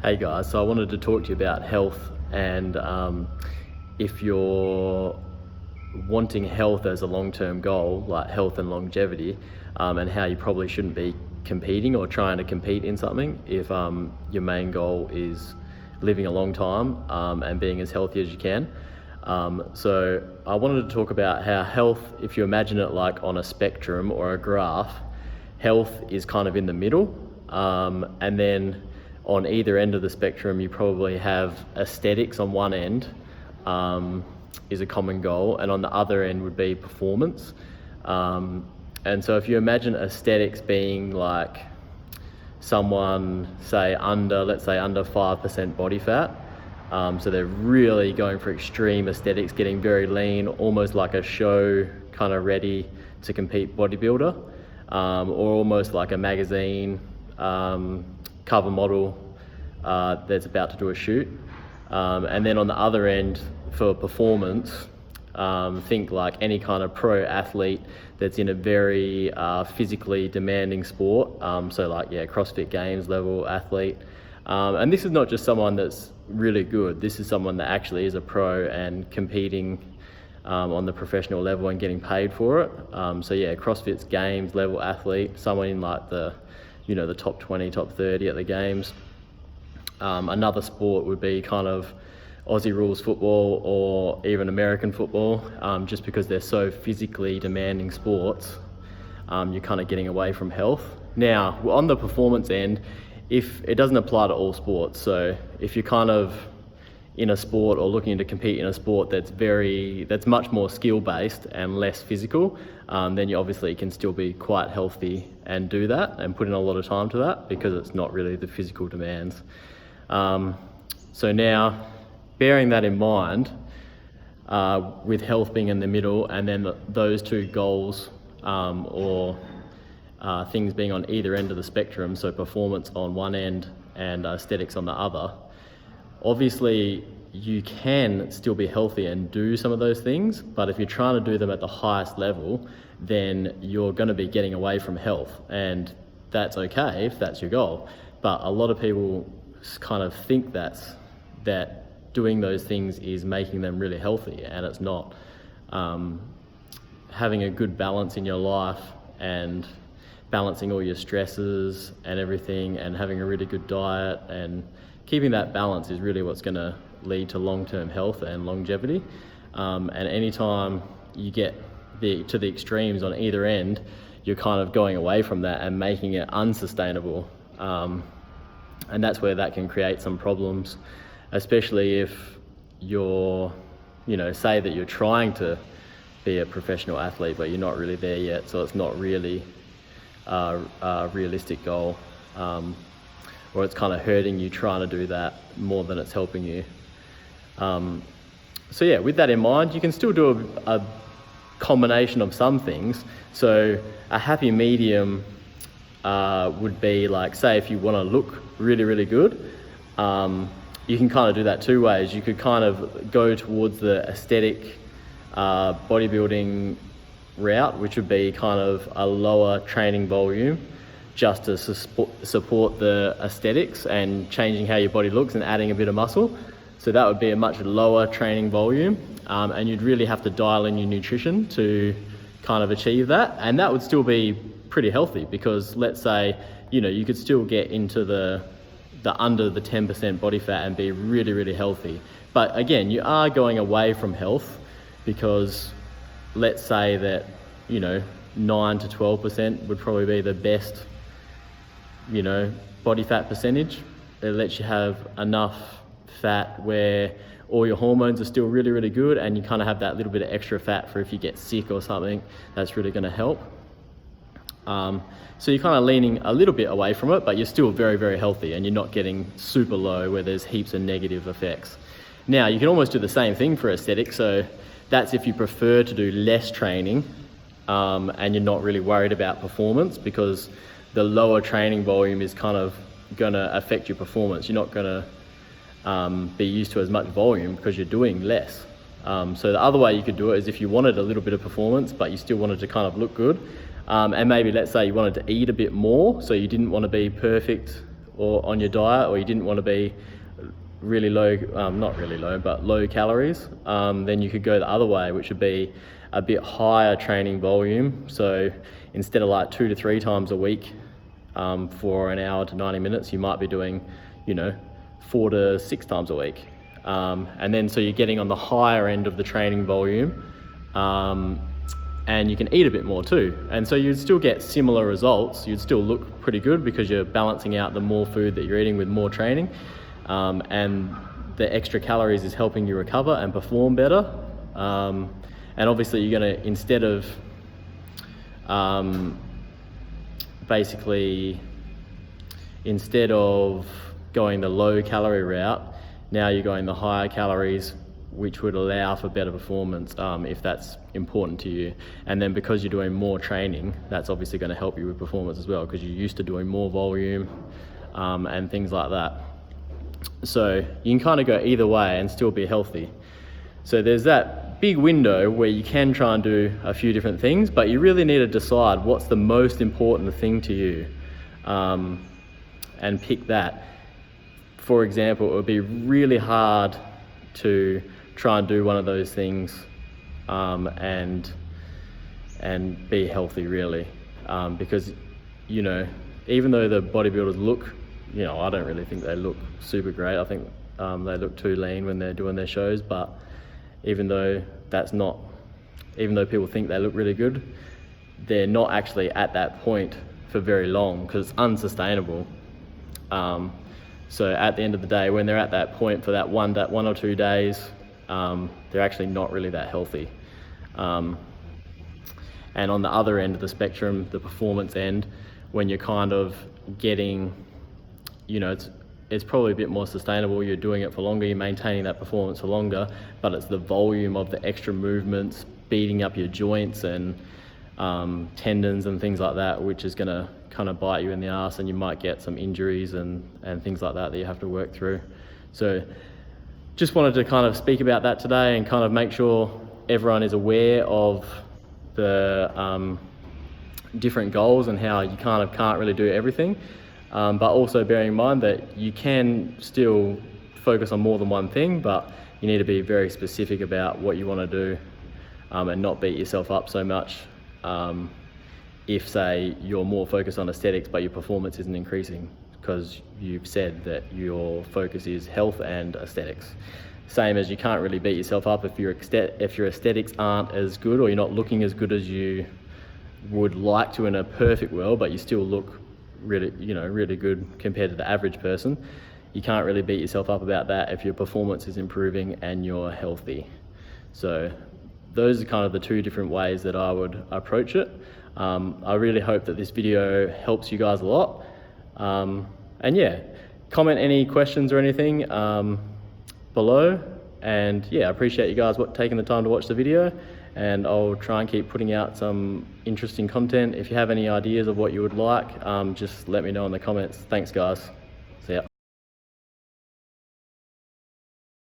Hey guys, so I wanted to talk to you about health and if you're wanting health as a long-term goal, like health and longevity, and how you probably shouldn't be competing or trying to compete in something if your main goal is living a long time and being as healthy as you can. So I wanted to talk about how health, if you imagine it like on a spectrum or a graph, health is kind of in the middle, and then on either end of the spectrum you probably have aesthetics on one end, is a common goal, and on the other end would be performance. And so if you imagine aesthetics being like someone, say let's say under 5% body fat, so they're really going for extreme aesthetics, getting very lean, almost like a show kind of ready to compete bodybuilder, or almost like a magazine cover model that's about to do a shoot. And then on the other end for performance, think like any kind of pro athlete that's in a very physically demanding sport, so like CrossFit Games level athlete. And this is not just someone that's really good, this is someone that actually is a pro and competing on the professional level and getting paid for it. So CrossFit's Games level athlete, someone in like the top 20, top 30 at the games. Another sport would be kind of Aussie rules football or even American football, just because they're so physically demanding sports, you're kind of getting away from health. Now, on the performance end, if it doesn't apply to all sports, so if you're kind of in a sport or looking to compete in a sport that's much more skill-based and less physical, then you obviously can still be quite healthy and do that and put in a lot of time to that because it's not really the physical demands. So now, bearing that in mind, with health being in the middle and then those two goals or things being on either end of the spectrum, so performance on one end and aesthetics on the other, obviously you can still be healthy and do some of those things, but if you're trying to do them at the highest level, then you're going to be getting away from health, and that's okay if that's your goal. But a lot of people kind of think that doing those things is making them really healthy, and it's not. Having a good balance in your life and balancing all your stresses and everything and having a really good diet and keeping that balance is really what's going to lead to long-term health and longevity. And anytime you get to the extremes on either end, you're kind of going away from that and making it unsustainable. And that's where that can create some problems, especially if you're, say that you're trying to be a professional athlete, but you're not really there yet. So it's not really a realistic goal. Or it's kind of hurting you trying to do that more than it's helping you. So with that in mind, you can still do a combination of some things. So a happy medium would be like, say if you want to look really, really good, you can kind of do that two ways. You could kind of go towards the aesthetic bodybuilding route, which would be kind of a lower training volume, just to support the aesthetics and changing how your body looks and adding a bit of muscle. So that would be a much lower training volume, and you'd really have to dial in your nutrition to kind of achieve that. And that would still be pretty healthy, because let's say, you could still get into the under the 10% body fat and be really, really healthy. But again, you are going away from health, because let's say that, 9 to 12% would probably be the best body fat percentage. It lets you have enough fat where all your hormones are still really, really good, and you kind of have that little bit of extra fat for if you get sick or something. That's really going to help. So you're kind of leaning a little bit away from it, but you're still very, very healthy, and you're not getting super low where there's heaps of negative effects. Now, you can almost do the same thing for aesthetics. So that's if you prefer to do less training, and you're not really worried about performance, because the lower training volume is kind of going to affect your performance. You're not going to be used to as much volume because you're doing less. So the other way you could do it is if you wanted a little bit of performance, but you still wanted to kind of look good, and maybe let's say you wanted to eat a bit more, so you didn't want to be perfect or on your diet, or you didn't want to be really low, not really low, but low calories, then you could go the other way, which would be a bit higher training volume. So instead of like 2 to 3 times a week for an hour to 90 minutes, you might be doing, 4 to 6 times a week. And then so you're getting on the higher end of the training volume, and you can eat a bit more too. And so you'd still get similar results. You'd still look pretty good because you're balancing out the more food that you're eating with more training. And the extra calories is helping you recover and perform better. And obviously you're gonna, instead of going the low calorie route, now you're going the higher calories, which would allow for better performance if that's important to you. And then because you're doing more training, that's obviously going to help you with performance as well, because you're used to doing more volume and things like that. So you can kind of go either way and still be healthy. So there's that big window where you can try and do a few different things, but you really need to decide what's the most important thing to you, and pick that. For example, it would be really hard to try and do one of those things and be healthy, really, because even though the bodybuilders look, I don't really think they look super great. I think they look too lean when they're doing their shows, but even though people think they look really good, they're not actually at that point for very long because it's unsustainable. So at the end of the day, when they're at that point for that 1 or 2 days, they're actually not really that healthy. And on the other end of the spectrum, the performance end, when you're kind of getting, it's probably a bit more sustainable. You're doing it for longer, you're maintaining that performance for longer, but it's the volume of the extra movements, beating up your joints and tendons and things like that, which is gonna kind of bite you in the ass, and you might get some injuries and things like that you have to work through. So just wanted to kind of speak about that today and kind of make sure everyone is aware of the different goals and how you kind of can't really do everything, but also bearing in mind that you can still focus on more than one thing, but you need to be very specific about what you want to do, and not beat yourself up so much if, say, you're more focused on aesthetics but your performance isn't increasing because you've said that your focus is health and aesthetics. Same as you can't really beat yourself up if your aesthetics aren't as good, or you're not looking as good as you would like to in a perfect world, but you still look really, really good compared to the average person. You can't really beat yourself up about that if your performance is improving and you're healthy. So those are kind of the two different ways that I would approach it. I really hope that this video helps you guys a lot. And yeah, comment any questions or anything below. And yeah, I appreciate you guys taking the time to watch the video, and I'll try and keep putting out some interesting content. If you have any ideas of what you would like, just let me know in the comments. Thanks, guys.